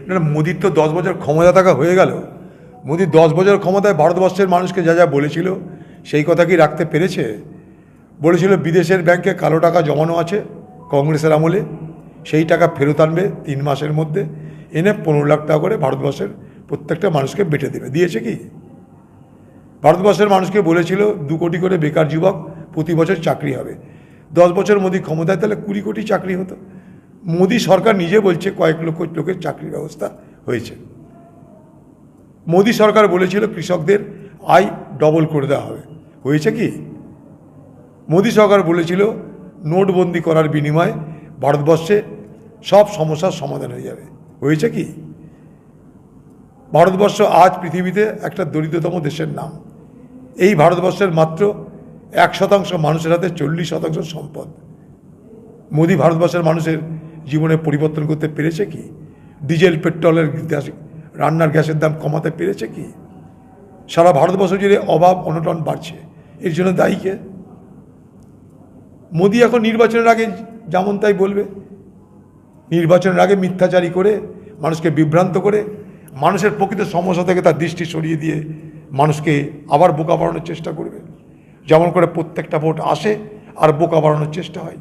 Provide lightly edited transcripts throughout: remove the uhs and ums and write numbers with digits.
না, মোদির তো 10 বছর ক্ষমতা থাকা হয়ে গেল। মোদি 10 বছর ক্ষমতায় ভারতবর্ষের মানুষকে যা যা বলেছিল সেই কথা কি রাখতে পেরেছে? বলেছিল বিদেশের ব্যাংকে কালো টাকা জমানো আছে কংগ্রেসের আমলে, সেই টাকা ফেরত আনবে 3 মাসের মধ্যে, এনে 15 লাখ টাকা করে ভারতবর্ষের প্রত্যেকটা মানুষকে বেটে দেবে। দিয়েছে কি? ভারতবর্ষের মানুষকে বলেছিল 2 কোটি করে বেকার যুবক প্রতি বছর চাকরি হবে। 10 বছর মোদি ক্ষমতায়, তাহলে 20 কোটি চাকরি হতো। মোদি সরকার নিজে বলছে কয়েক লক্ষ লোকের চাকরির ব্যবস্থা হয়েছে। মোদি সরকার বলেছিল কৃষকদের আয় ডবল করে দেওয়া হবে, হয়েছে কি? মোদি সরকার বলেছিল নোটবন্দি করার বিনিময়ে ভারতবর্ষে সব সমস্যার সমাধান হয়ে যাবে, হয়েছে কি? ভারতবর্ষ আজ পৃথিবীতে একটা দরিদ্রতম দেশের নাম। এই ভারতবর্ষের মাত্র 1% মানুষের হাতে 40% সম্পদ। মোদি ভারতবর্ষের মানুষের জীবনে পরিবর্তন করতে পেরেছে কি? ডিজেল পেট্রোলের রান্নার গ্যাসের দাম কমাতে পেরেছে কি? সারা ভারতবর্ষ জুড়ে অভাব অনটন বাড়ছে, এর জন্য দায়ী কে? মোদি এখন নির্বাচনের আগে যেমন তাই বলবে, নির্বাচনের আগে মিথ্যাচারী করে মানুষকে বিভ্রান্ত করে মানুষের প্রকৃত সমস্যা থেকে তার দৃষ্টি সরিয়ে দিয়ে মানুষকে আবার বোকা বাড়ানোর চেষ্টা করবে। যেমন করে প্রত্যেকটা ভোট আসে আর বোকা বাড়ানোর চেষ্টা হয়।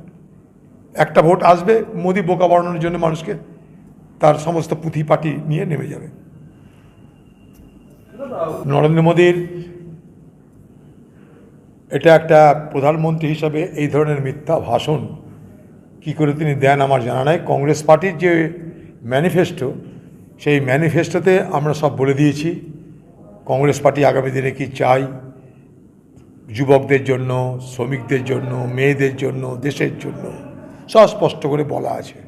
একটা ভোট আসবে, মোদি বোকা বাড়ানোর জন্য মানুষকে তার সমস্ত পুঁথি পাটি নিয়ে নেমে যাবে। নরেন্দ্র মোদীর এটা একটা প্রধানমন্ত্রী হিসাবে এই ধরনের মিথ্যা ভাষণ কি করে তিনি দেন আমার জানা নাই। কংগ্রেস পার্টির যে ম্যানিফেস্টো, সেই ম্যানিফেস্টোতে আমরা সব বলে দিয়েছি কংগ্রেস পার্টি আগামী দিনে কি চাই, যুবকদের জন্য, শ্রমিকদের জন্য, মেয়েদের জন্য, দেশের জন্য, সব স্পষ্ট করে বলা আছে।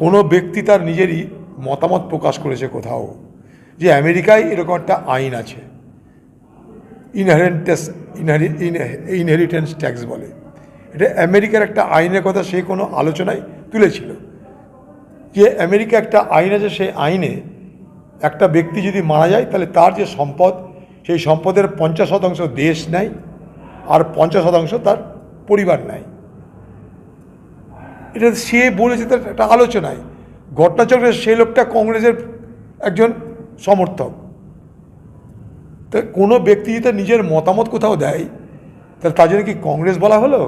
কোনো ব্যক্তি তার নিজেরই মতামত প্রকাশ করেছে কোথাও যে আমেরিকায় এরকম একটা আইন আছে, ইনহেরিটেন্স ট্যাক্স বলে, এটা আমেরিকার একটা আইনের কথা সে কোনো আলোচনায় তুলেছিল যে আমেরিকা একটা আইন আছে, সেই আইনে একটা ব্যক্তি যদি মারা যায় তাহলে তার যে সম্পদ, সেই সম্পদের 50% দেশ নেয় আর 50% তার পরিবার নেয়। এটা সে বলেছে তার একটা আলোচনায়। ঘটনাচক্রে সে লোকটা কংগ্রেসের একজন সমর্থক। তো কোনো ব্যক্তি যদি নিজের মতামত কোথাও দেয় তাহলে তার জন্য কি কংগ্রেস বলা হলো?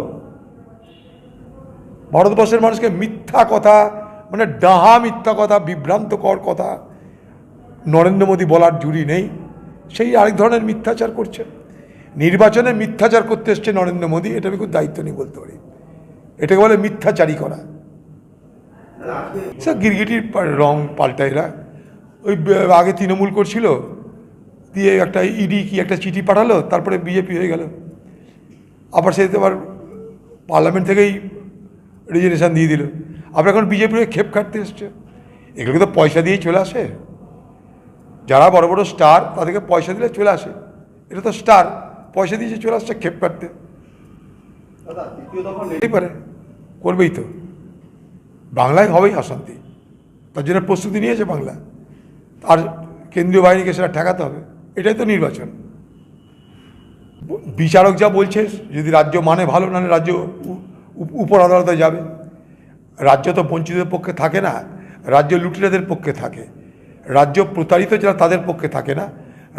ভারতবর্ষের মানুষকে মিথ্যা কথা, মানে ডাহা মিথ্যা কথা, বিভ্রান্তকর কথা নরেন্দ্র মোদী বলার জুড়ি নেই। সেই আরেক ধরনের মিথ্যাচার করছে। নির্বাচনে মিথ্যাচার করতে এসছে নরেন্দ্র মোদী, এটা আমি খুব দায়িত্ব নিয়ে বলতে পারি। এটাকে বলে মিথ্যাচারী করা। স্যার গিরগিটির রং পাল্টায় এরা। ওই আগে তৃণমূল করছিল, দিয়ে একটা ইডি কি একটা চিঠি পাঠালো, তারপরে বিজেপি হয়ে গেল। আবার সে আবার পার্লামেন্ট থেকেই রেজিগনেশন দিয়ে দিল। আবার এখন বিজেপির খেপ খাটতে এসছে। এগুলোকে তো পয়সা দিয়েই চলে আসে। যারা বড় বড় স্টার তাদেরকে পয়সা দিলে চলে আসে। এটা তো স্টার, পয়সা দিয়েছে চলে আসছে খেপ কাটতে। পারে, করবেই তো। বাংলায় হবেই অশান্তি, তার জন্য প্রস্তুতি নিয়েছে বাংলা। আর কেন্দ্রীয় বাহিনীকে সেটা ঠেকাতে হবে। এটাই তো নির্বাচন। বিচারক যা বলছে, যদি রাজ্য মানে ভালো, নাহলে রাজ্য উপর আদালতে যাবে। রাজ্য তো বঞ্চিতদের পক্ষে থাকে না, রাজ্য লুটেরাদের পক্ষে থাকে। রাজ্য প্রতারিত যারা তাদের পক্ষে থাকে না,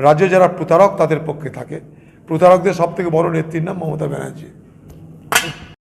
রাজ্য যারা প্রতারক তাদের পক্ষে থাকে। প্রতারকদের সবথেকে বড় নেত্রীর নাম মমতা ব্যানার্জি।